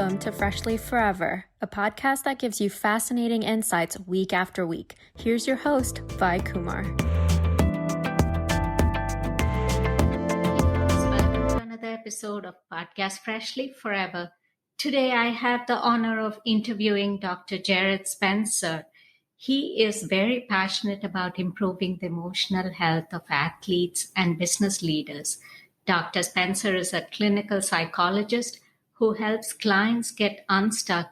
Welcome to Freshly Forever, a podcast that gives you fascinating insights week after week. Here's your host, Vi Kumar. Welcome to another episode of Podcast Freshly Forever. Today I have the honor of interviewing Dr. Jarrod Spencer. He is very passionate about improving the emotional health of athletes and business leaders. Dr. Spencer is a clinical psychologist who helps clients get unstuck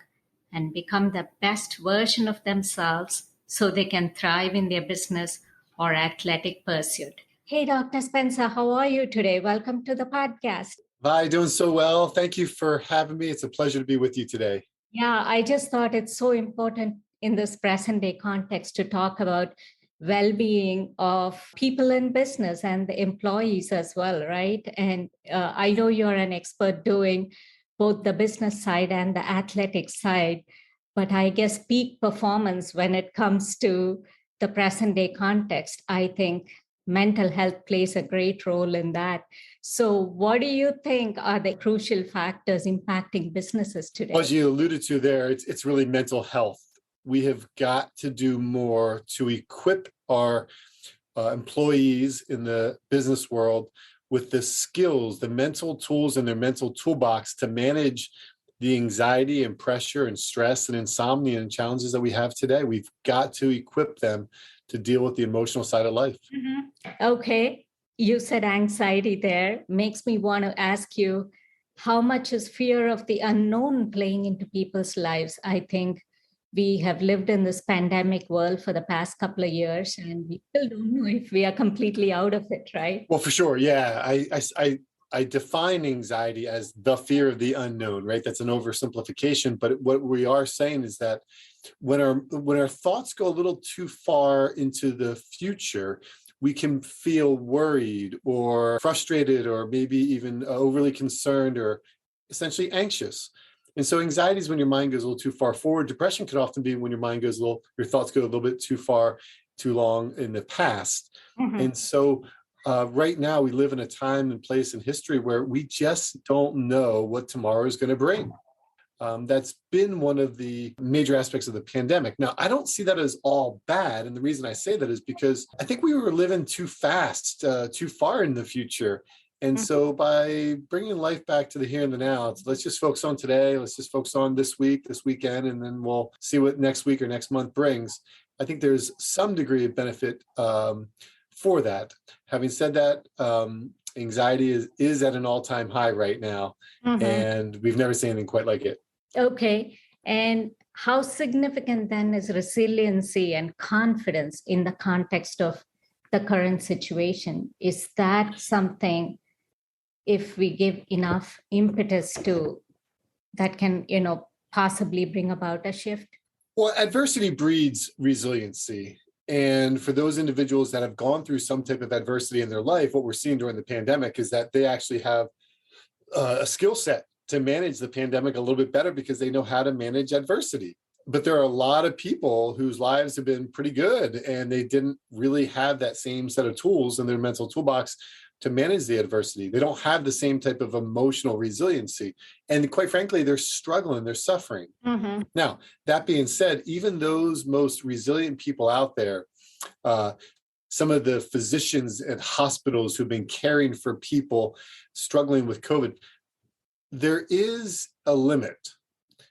and become the best version of themselves so they can thrive in their business or athletic pursuit. Hey, Dr. Spencer, how are you today? Welcome to the podcast. Hi, doing so well. Thank you for having me. It's a pleasure to be with you today. Yeah, I just thought it's so important in this present day context to talk about well-being of people in business and the employees as well, right? And I know you're an expert doing both the business side and the athletic side, but I guess peak performance when it comes to the present day context, I think mental health plays a great role in that. So what do you think are the crucial factors impacting businesses today? As you alluded to there, it's really mental health. We have got to do more to equip our employees in the business world with the skills, the mental tools in their mental toolbox to manage the anxiety and pressure and stress and insomnia and challenges that we have today. We've got to equip them to deal with the emotional side of life. Mm-hmm. Okay. You said anxiety there. Makes me want to ask you, how much is fear of the unknown playing into people's lives? I think we have lived in this pandemic world for the past couple of years, and we still don't know if we are completely out of it, right? Well, for sure. Yeah. I define anxiety as the fear of the unknown, right? That's an oversimplification. But what we are saying is that when our thoughts go a little too far into the future, we can feel worried or frustrated or maybe even overly concerned or essentially anxious. And so anxiety is when your mind goes a little too far forward. Depression could often be when your thoughts go a little bit too far, too long in the past. Mm-hmm. And so right now we live in a time and place in history where we just don't know what tomorrow is going to bring. That's been one of the major aspects of the pandemic. Now, I don't see that as all bad. And the reason I say that is because I think we were living too fast, too far in the future. And so by bringing life back to the here and the now, let's just focus on today. Let's just focus on this week, this weekend, and then we'll see what next week or next month brings. I think there's some degree of benefit for that. Having said that, anxiety is at an all-time high right now, and we've never seen anything quite like it. Okay. And how significant then is resiliency and confidence in the context of the current situation? Is that something, if we give enough impetus to, that can, possibly bring about a shift? Well, adversity breeds resiliency. And for those individuals that have gone through some type of adversity in their life, what we're seeing during the pandemic is that they actually have a skill set to manage the pandemic a little bit better because they know how to manage adversity. But there are a lot of people whose lives have been pretty good and they didn't really have that same set of tools in their mental toolbox to manage the adversity. They don't have the same type of emotional resiliency. And quite frankly, they're struggling, they're suffering. Mm-hmm. Now, that being said, even those most resilient people out there, some of the physicians at hospitals who've been caring for people struggling with COVID, there is a limit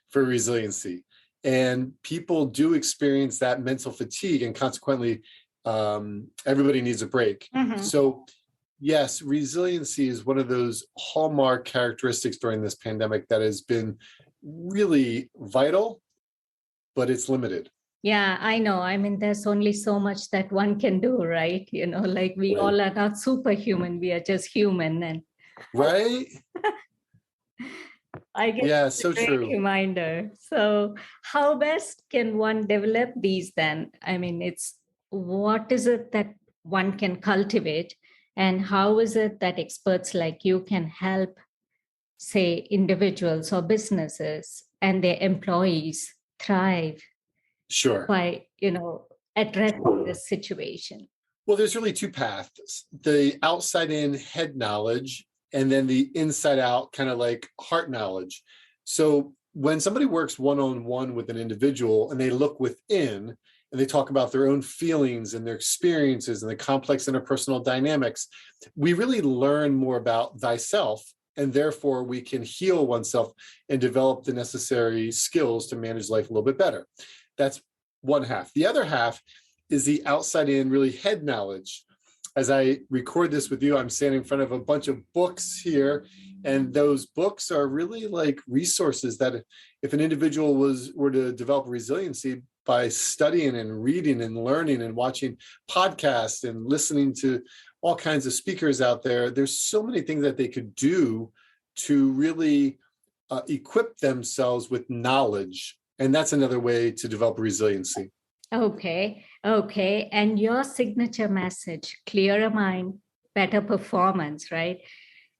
for resiliency. And people do experience that mental fatigue, and consequently, everybody needs a break. Mm-hmm. So, yes, resiliency is one of those hallmark characteristics during this pandemic that has been really vital, but it's limited. Yeah, I know. I mean, there's only so much that one can do, right? Like we all are not superhuman. We are just human. And right? I guess it's so a great true. Reminder. So how best can one develop these then? I mean, what is it that one can cultivate, and how is it that experts like you can help, say, individuals or businesses and their employees thrive? Sure. By, addressing this situation? Well, there's really two paths: the outside in head knowledge and then the inside out kind of like heart knowledge. So when somebody works one-on-one with an individual and they look within and they talk about their own feelings and their experiences and the complex interpersonal dynamics, we really learn more about thyself, and therefore we can heal oneself and develop the necessary skills to manage life a little bit better. That's one half. The other half is the outside in, really head knowledge. As I record this with you, I'm standing in front of a bunch of books here, and those books are really like resources that if an individual were to develop resiliency by studying and reading and learning and watching podcasts and listening to all kinds of speakers out there, there's so many things that they could do to really equip themselves with knowledge. And that's another way to develop resiliency. Okay. And your signature message, clearer mind, better performance, right?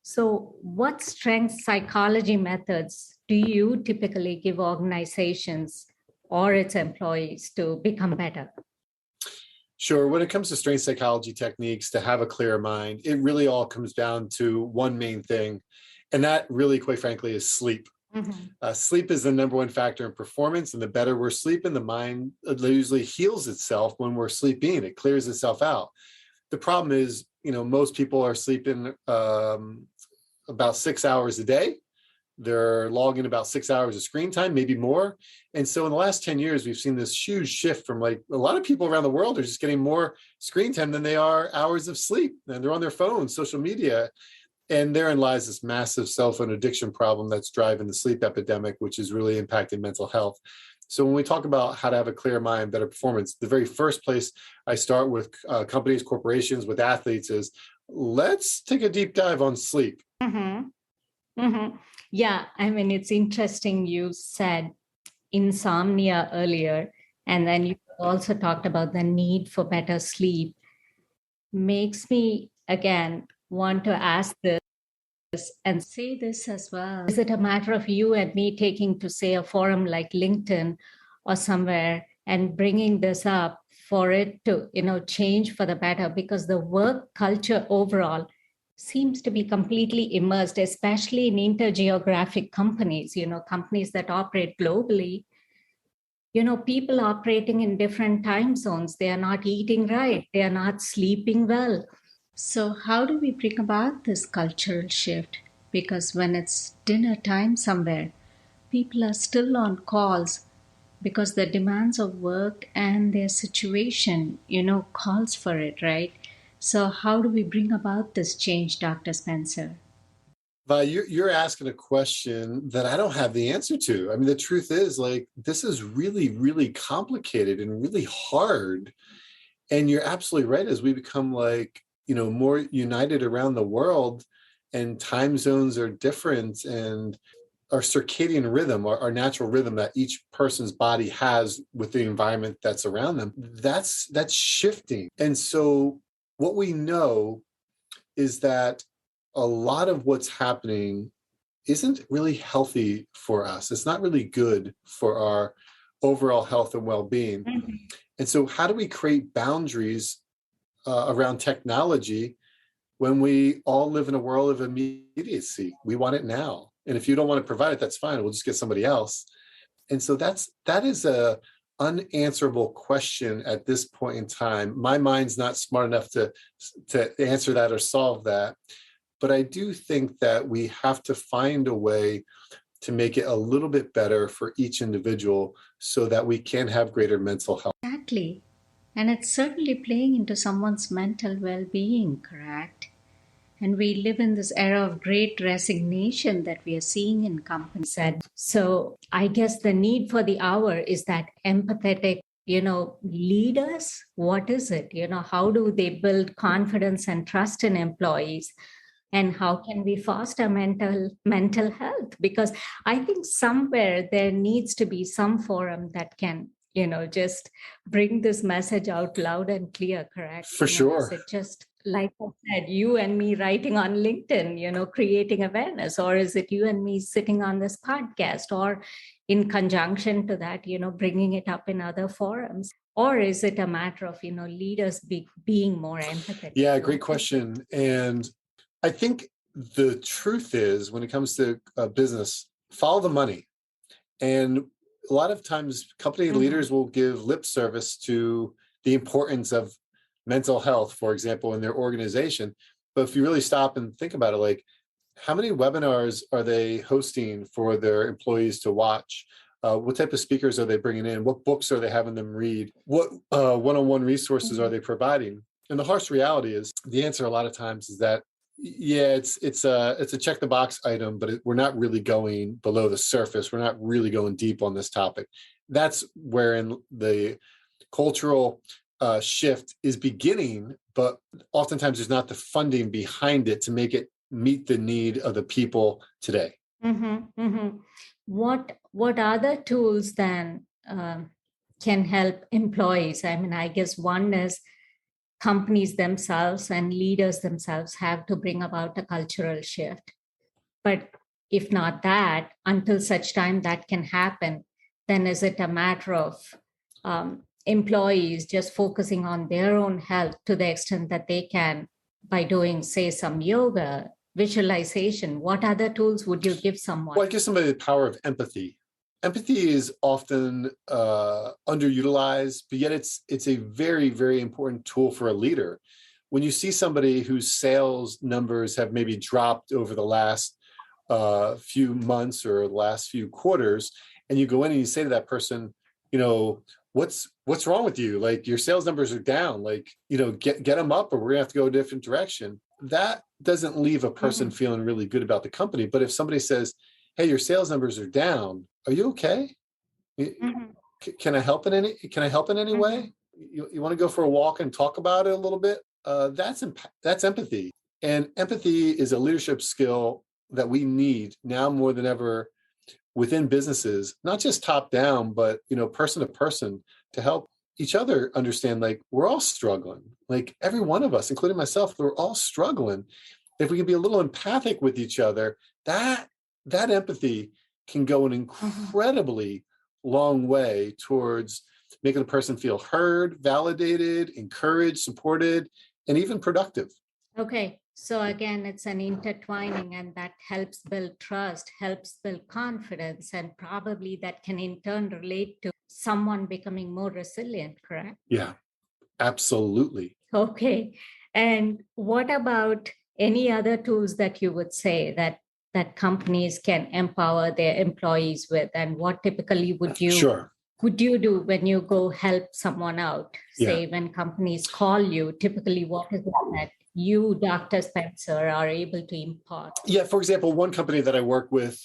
So what strength psychology methods do you typically give organizations or its employees to become better? Sure. When it comes to strength psychology techniques to have a clearer mind, it really all comes down to one main thing. And that really, quite frankly, is sleep. Mm-hmm. Sleep is the number one factor in performance. And the better we're sleeping, the mind usually heals itself when we're sleeping. It clears itself out. The problem is, most people are sleeping about 6 hours a day. They're logging about 6 hours of screen time, maybe more. And so in the last 10 years, we've seen this huge shift from a lot of people around the world are just getting more screen time than they are hours of sleep. And they're on their phones, social media. And therein lies this massive cell phone addiction problem that's driving the sleep epidemic, which is really impacting mental health. So when we talk about how to have a clear mind, better performance, the very first place I start with companies, corporations, with athletes is let's take a deep dive on sleep. Mm-hmm. Mm-hmm. Yeah, it's interesting you said insomnia earlier, and then you also talked about the need for better sleep. Makes me, again, want to ask this and say this as well. Is it a matter of you and me taking to, say, a forum like LinkedIn or somewhere and bringing this up for it to, change for the better? Because the work culture overall seems to be completely immersed, especially in intergeographic companies, companies that operate globally. People operating in different time zones, they are not eating right, they are not sleeping well. So how do we bring about this cultural shift? Because when it's dinner time somewhere, people are still on calls because the demands of work and their situation, calls for it, right? So how do we bring about this change, Dr. Spencer? You're asking a question that I don't have the answer to. The truth is, this is really, really complicated and really hard. And you're absolutely right. As we become more united around the world and time zones are different, and our circadian rhythm, our natural rhythm that each person's body has with the environment that's around them, that's shifting. And so what we know is that a lot of what's happening isn't really healthy for us. It's not really good for our overall health and well-being. Mm-hmm. And so how do we create boundaries around technology when we all live in a world of immediacy? We want it now. And if you don't want to provide it, that's fine. We'll just get somebody else. And so that is a unanswerable question at this point in time. My mind's not smart enough to answer that or solve that. But I do think that we have to find a way to make it a little bit better for each individual so that we can have greater mental health. Exactly. And it's certainly playing into someone's mental well-being, correct? And we live in this era of great resignation that we are seeing in companies. So I guess the need for the hour is that empathetic, leaders. What is it? How do they build confidence and trust in employees? And how can we foster mental health? Because I think somewhere there needs to be some forum that can, just bring this message out loud and clear, correct? For sure. Is it just, like I said, you and me writing on LinkedIn, creating awareness? Or is it you and me sitting on this podcast? Or in conjunction to that, bringing it up in other forums? Or is it a matter of, leaders being more empathetic? Yeah, great question. And I think the truth is, when it comes to business, follow the money. And a lot of times company leaders will give lip service to the importance of mental health, for example, in their organization. But if you really stop and think about it, like, how many webinars are they hosting for their employees to watch? What type of speakers are they bringing in? What books are they having them read? What one-on-one resources are they providing? And the harsh reality is, the answer a lot of times is that, yeah, it's a check the box item, but we're not really going below the surface. We're not really going deep on this topic. That's wherein the cultural shift is beginning, but oftentimes there's not the funding behind it to make it meet the need of the people today. What other tools then can help employees? I mean, I guess one is companies themselves and leaders themselves have to bring about a cultural shift. But if not that, until such time that can happen, then is it a matter of employees just focusing on their own health to the extent that they can by doing, say, some yoga, visualization? What other tools would you give someone? Well, I give somebody the power of empathy. Empathy is often underutilized, but yet it's a very, very important tool for a leader. When you see somebody whose sales numbers have maybe dropped over the last few months or the last few quarters, and you go in and you say to that person, what's wrong with you? Like, your sales numbers are down. Like, get them up, or we're gonna have to go a different direction. That doesn't leave a person feeling really good about the company. But if somebody says, hey, your sales numbers are down, are you okay? Can I help in any way? You want to go for a walk and talk about it a little bit? That's empathy. And empathy is a leadership skill that we need now more than ever within businesses, not just top down, but person to person, to help each other understand, like, we're all struggling. Like, every one of us, including myself, we're all struggling. If we can be a little empathic with each other, that empathy can go an incredibly long way towards making a person feel heard, validated, encouraged, supported, and even productive. Okay. So again, it's an intertwining, and that helps build trust, helps build confidence, and probably that can in turn relate to someone becoming more resilient, correct? Yeah, absolutely. Okay. And what about any other tools that you would say that companies can empower their employees with? And what typically would you do when you go help someone out? Say, when companies call you, typically what is it that you, Dr. Spencer, are able to impart? Yeah, for example, one company that I work with,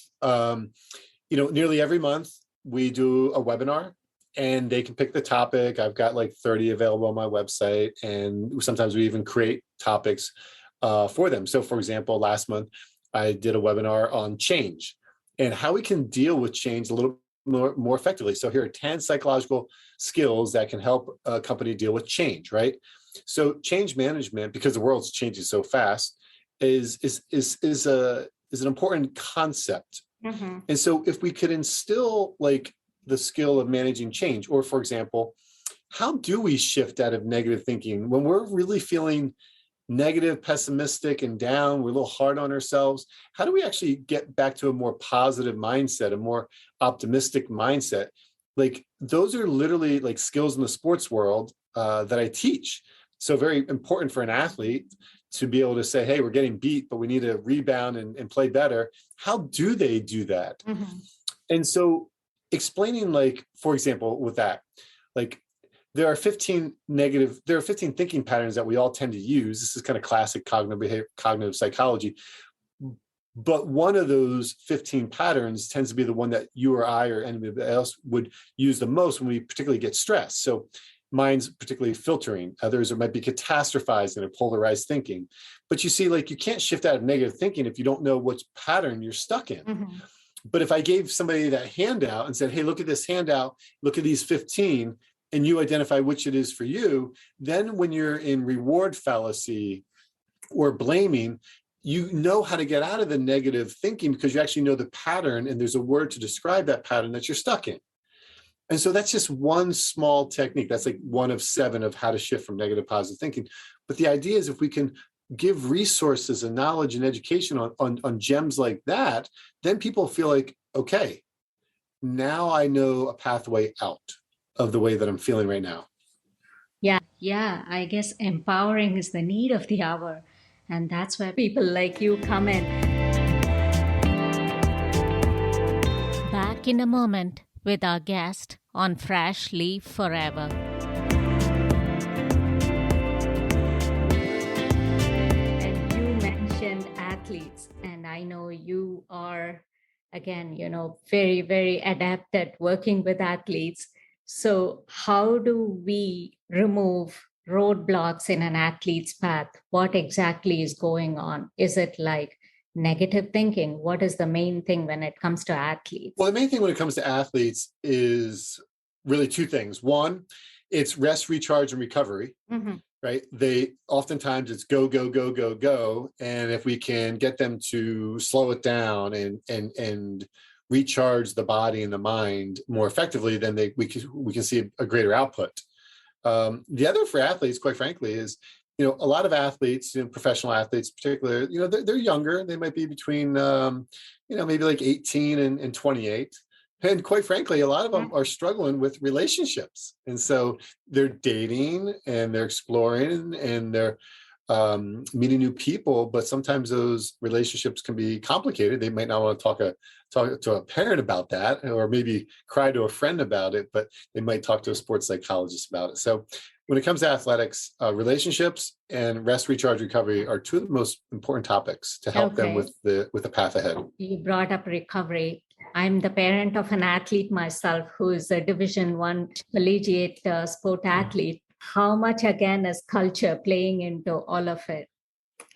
nearly every month we do a webinar, and they can pick the topic. I've got like 30 available on my website, and sometimes we even create topics for them. So, for example, last month I did a webinar on change and how we can deal with change a little more effectively. So here are 10 psychological skills that can help a company deal with change, right? So change management, because the world's changing so fast, is an important concept. And so if we could instill like the skill of managing change, or for example, how do we shift out of negative thinking when we're really feeling negative, pessimistic, and down, we're a little hard on ourselves? How do we actually get back to a more positive mindset, a more optimistic mindset? Like, those are literally like skills in the sports world that I teach. So very important for an athlete to be able to say, hey, we're getting beat, but we need to rebound and play better. How do they do that? And so explaining, like, for example, with that, like, there are 15 thinking patterns that we all tend to use. This is kind of classic cognitive psychology. But one of those 15 patterns tends to be the one that you or I or anybody else would use the most when we particularly get stressed. So mine's particularly filtering. Others might be catastrophizing or polarized thinking. But you see, like, you can't shift out of negative thinking if you don't know which pattern you're stuck in. But if I gave somebody that handout and said, hey, look at this handout, look at these 15, and you identify which it is for you, then when you're in reward fallacy or blaming, you know how to get out of the negative thinking because you actually know the pattern, and there's a word to describe that pattern that you're stuck in. And so that's just one small technique. That's like one of 7 of how to shift from negative to positive thinking. But the idea is, if we can give resources and knowledge and education on gems like that, then people feel like, okay, now I know a pathway out of the way that I'm feeling right now. Yeah, I guess empowering is the need of the hour. And that's where people like you come in. Back in a moment with our guest on Freshly Forever. And you mentioned athletes, and I know you are, again, very, very adept at working with athletes. So, how do we remove roadblocks in an athlete's path? What exactly is going on? Is it like negative thinking? What is the main thing when it comes to athletes? Well, the main thing when it comes to athletes is really two things. One, it's rest, recharge, and recovery. Mm-hmm. Right? They oftentimes it's go, go, go, go, go. And if we can get them to slow it down and recharge the body and the mind more effectively, then we can see a greater output. The other for athletes, quite frankly, is a lot of athletes, professional athletes in particular, they're younger. They might be between maybe like 18 and 28. And quite frankly, a lot of them are struggling with relationships. And so they're dating and they're exploring and they're meeting new people. But sometimes those relationships can be complicated. They might not want to talk to a parent about that, or maybe cry to a friend about it, but they might talk to a sports psychologist about it. So when it comes to athletics, relationships and rest, recharge, recovery are two of the most important topics to help them with the path ahead. You brought up recovery. I'm the parent of an athlete myself who is a Division I collegiate sport athlete. How much, again, is culture playing into all of it?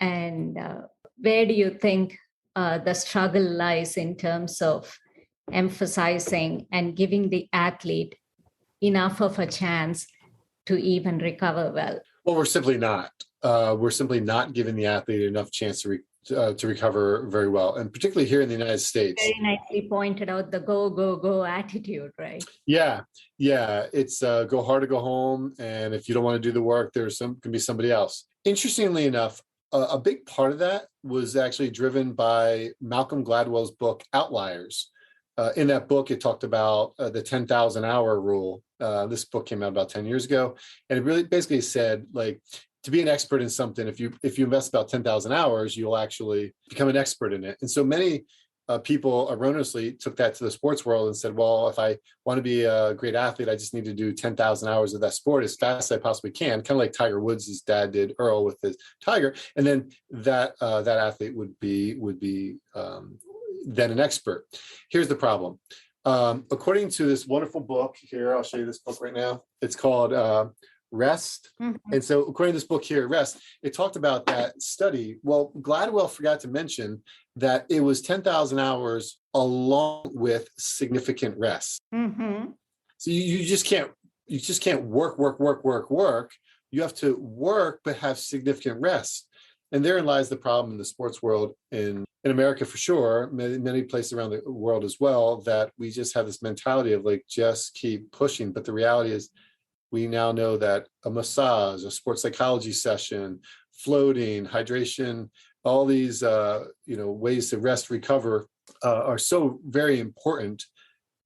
And where do you think the struggle lies in terms of emphasizing and giving the athlete enough of a chance to even recover well? Well, we're simply not. We're simply not giving the athlete enough chance to recover very well, and particularly here in the United States. Very nicely pointed out the go, go, go attitude, right? Yeah. It's go hard or go home, and if you don't want to do the work, can be somebody else. Interestingly enough, a big part of that was actually driven by Malcolm Gladwell's book Outliers. In that book, it talked about the 10,000 hour rule. This book came out about 10 years ago, and it really basically said, like, to be an expert in something, if you invest about 10,000 hours, you'll actually become an expert in it. And so many people erroneously took that to the sports world and said, well, if I want to be a great athlete, I just need to do 10,000 hours of that sport as fast as I possibly can, kind of like Tiger Woods' dad did, Earl, with his Tiger. And then that athlete would be then an expert. Here's the problem. According to this wonderful book here, I'll show you this book right now. It's called Rest. Mm-hmm. And so according to this book here, Rest, it talked about that study. Well, Gladwell forgot to mention that it was 10,000 hours along with significant rest. Mm-hmm. So you just can't work. You have to work, but have significant rest. And therein lies the problem in the sports world in America, for sure, many places around the world as well, that we just have this mentality of like, just keep pushing. But the reality is, we now know that a massage, a sports psychology session, floating, hydration, all these ways to rest, recover are so very important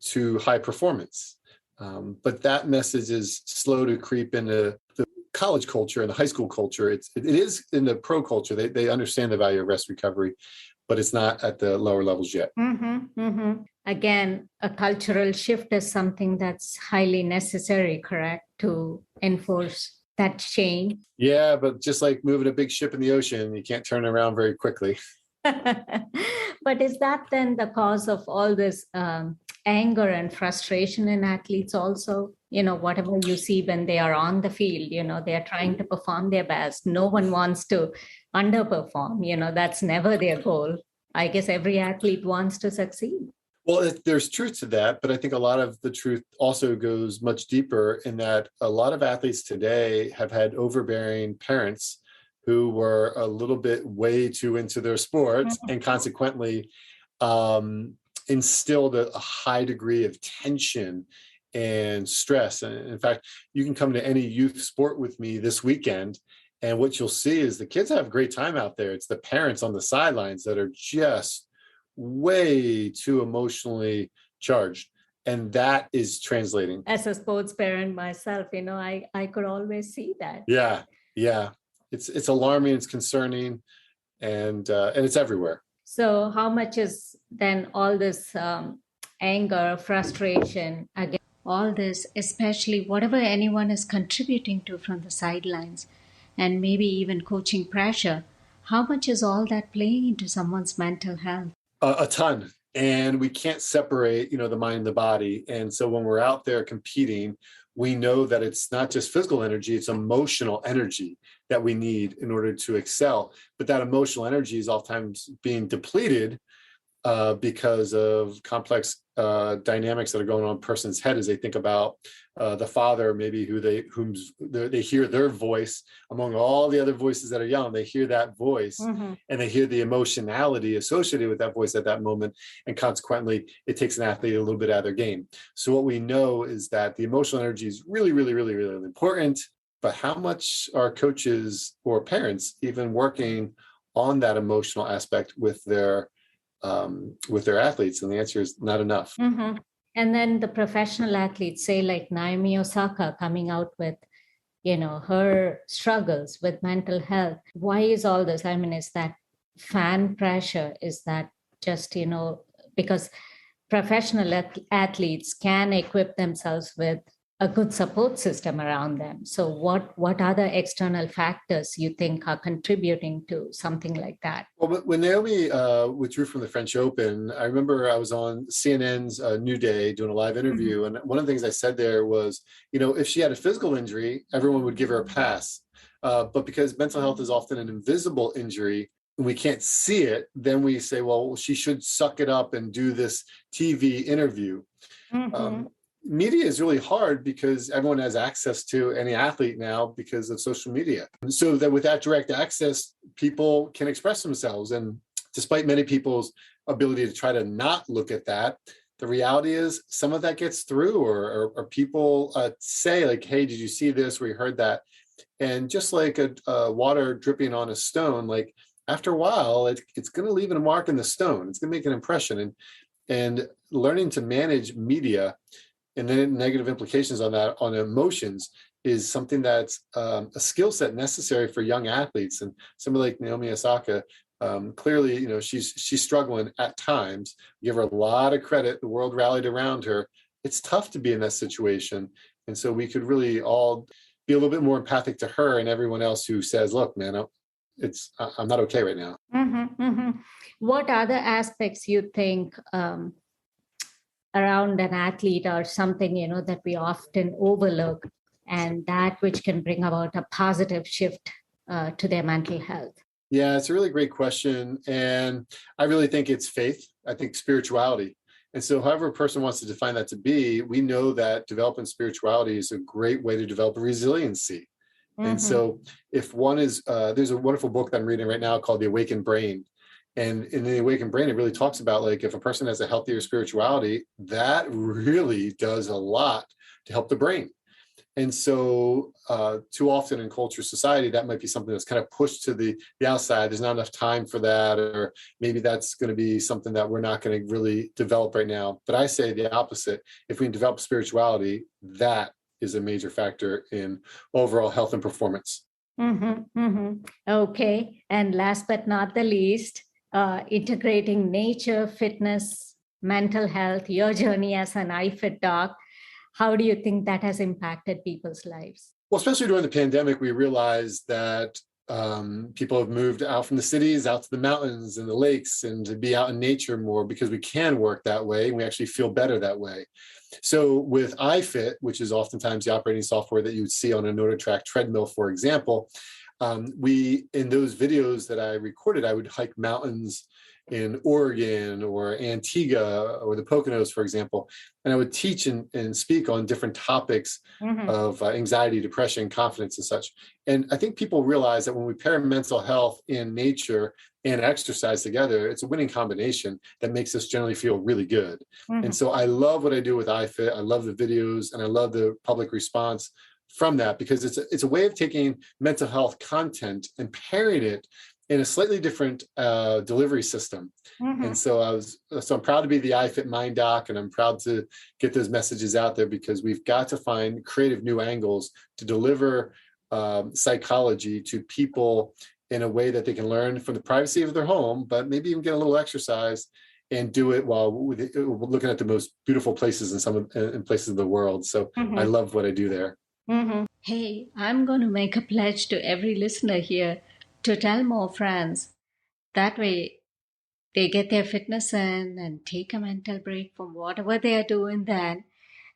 to high performance. But that message is slow to creep into the college culture and the high school culture. It is in the pro culture. They understand the value of rest, recovery, but it's not at the lower levels yet. Mm-hmm, mm-hmm. Again, a cultural shift is something that's highly necessary, correct, to enforce that change? Yeah, but just like moving a big ship in the ocean, you can't turn around very quickly. But is that then the cause of all this anger and frustration in athletes also? Whatever you see when they are on the field, they are trying to perform their best. No one wants to underperform. That's never their goal. I guess every athlete wants to succeed. Well, there's truth to that, but I think a lot of the truth also goes much deeper in that a lot of athletes today have had overbearing parents who were a little bit way too into their sports, and consequently instilled a high degree of tension and stress. And in fact, you can come to any youth sport with me this weekend, and what you'll see is the kids have a great time out there. It's the parents on the sidelines that are just way too emotionally charged. And that is translating. As a sports parent myself, I could always see that. Yeah. It's alarming, it's concerning, and it's everywhere. So how much is then all this anger, frustration, again, all this, especially whatever anyone is contributing to from the sidelines, and maybe even coaching pressure, how much is all that playing into someone's mental health? A ton. And we can't separate, the mind and the body. And so when we're out there competing, we know that it's not just physical energy, it's emotional energy that we need in order to excel. But that emotional energy is oftentimes being depleted because of complex dynamics that are going on in a person's head as they think about the father, maybe they hear their voice among all the other voices that are young. They hear that voice, and they hear the emotionality associated with that voice at that moment, and consequently, it takes an athlete a little bit out of their game. So what we know is that the emotional energy is really, really, really, really important. But how much are coaches or parents even working on that emotional aspect with their athletes? And the answer is not enough. And then the professional athletes, say like Naomi Osaka, coming out with, her struggles with mental health. Why is all this? I mean, is that fan pressure? Is that just, because professional athletes can equip themselves with a good support system around them. So what other external factors you think are contributing to something like that? Well, when Naomi withdrew from the French Open, I remember I was on CNN's New Day doing a live interview. And one of the things I said there was, if she had a physical injury, everyone would give her a pass. But because mental health is often an invisible injury, and we can't see it, then we say, well, she should suck it up and do this TV interview. Media is really hard because everyone has access to any athlete now because of social media. So that with that direct access, people can express themselves. And despite many people's ability to try to not look at that, the reality is some of that gets through, or people say like, hey, did you see this? We heard that. And just like a water dripping on a stone, like after a while, it's going to leave a mark in the stone. It's going to make an impression. And learning to manage media and then negative implications on that, on emotions, is something that's a skill set necessary for young athletes. And somebody like Naomi Osaka, clearly, she's struggling at times. Give her a lot of credit. The world rallied around her. It's tough to be in that situation. And so we could really all be a little bit more empathic to her and everyone else who says, look, man, I'm not okay right now. What other aspects you think around an athlete or something, that we often overlook, and that which can bring about a positive shift to their mental health? Yeah, it's a really great question. And I really think it's faith. I think spirituality. And so however a person wants to define that to be, we know that developing spirituality is a great way to develop resiliency. And so if one is, there's a wonderful book that I'm reading right now called The Awakened Brain. And in The Awakened Brain, it really talks about like if a person has a healthier spirituality, that really does a lot to help the brain. And so too often in culture, society, that might be something that's kind of pushed to the outside. There's not enough time for that, or maybe that's going to be something that we're not going to really develop right now. But I say the opposite. If we can develop spirituality, that is a major factor in overall health and performance. Okay. And last but not the least, integrating nature, fitness, mental health, your journey as an iFit doc. How do you think that has impacted people's lives? Well, especially during the pandemic, we realized that people have moved out from the cities, out to the mountains and the lakes, and to be out in nature more because we can work that way and we actually feel better that way. So with iFit, which is oftentimes the operating software that you would see on a NordicTrack treadmill, for example, in those videos that I recorded, I would hike mountains in Oregon or Antigua or the Poconos, for example, and I would teach and speak on different topics of anxiety, depression, confidence, and such. And I think people realize that when we pair mental health in nature and exercise together, it's a winning combination that makes us generally feel really good. And so I love what I do with iFit. I love the videos and I love the public response from that, because it's a way of taking mental health content and pairing it in a slightly different delivery system. And so I'm proud to be the iFit Mind Doc, and I'm proud to get those messages out there, because we've got to find creative new angles to deliver psychology to people in a way that they can learn from the privacy of their home, but maybe even get a little exercise and do it while looking at the most beautiful places in places of the world. So I love what I do there. Hey, I'm going to make a pledge to every listener here to tell more friends. That way they get their fitness in and take a mental break from whatever they are doing then,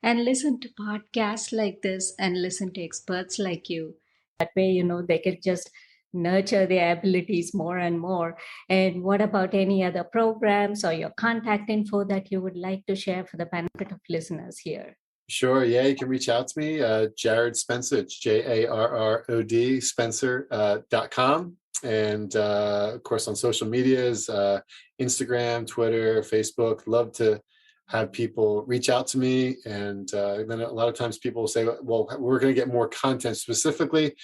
and listen to podcasts like this and listen to experts like you. That way, they could just nurture their abilities more and more. And what about any other programs or your contact info that you would like to share for the benefit of listeners here? Sure. Yeah, you can reach out to me, Jarrod Spencer. It's JARROD Spencer.com. And of course, on social medias, Instagram, Twitter, Facebook. Love to have people reach out to me. And then a lot of times people will say, well, we're going to get more content specifically.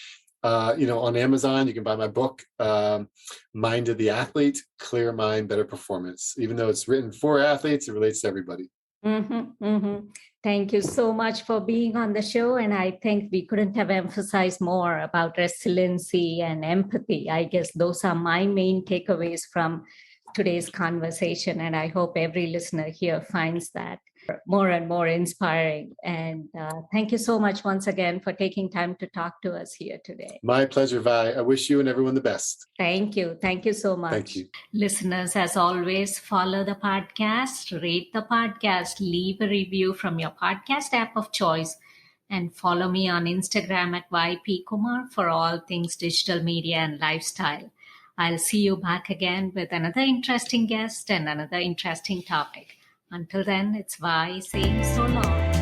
On Amazon, you can buy my book, Mind of the Athlete, Clear Mind, Better Performance. Even though it's written for athletes, it relates to everybody. Thank you so much for being on the show. And I think we couldn't have emphasized more about resiliency and empathy. I guess those are my main takeaways from today's conversation. And I hope every listener here finds that more and more inspiring. And thank you so much once again for taking time to talk to us here today. My pleasure, Vi. I wish you and everyone the best. Thank you. Thank you so much. Thank you. Listeners, as always, follow the podcast, rate the podcast, leave a review from your podcast app of choice, and follow me on Instagram at YP for all things digital media and lifestyle. I'll see you back again with another interesting guest and another interesting topic. Until then, it's Vi saying so long.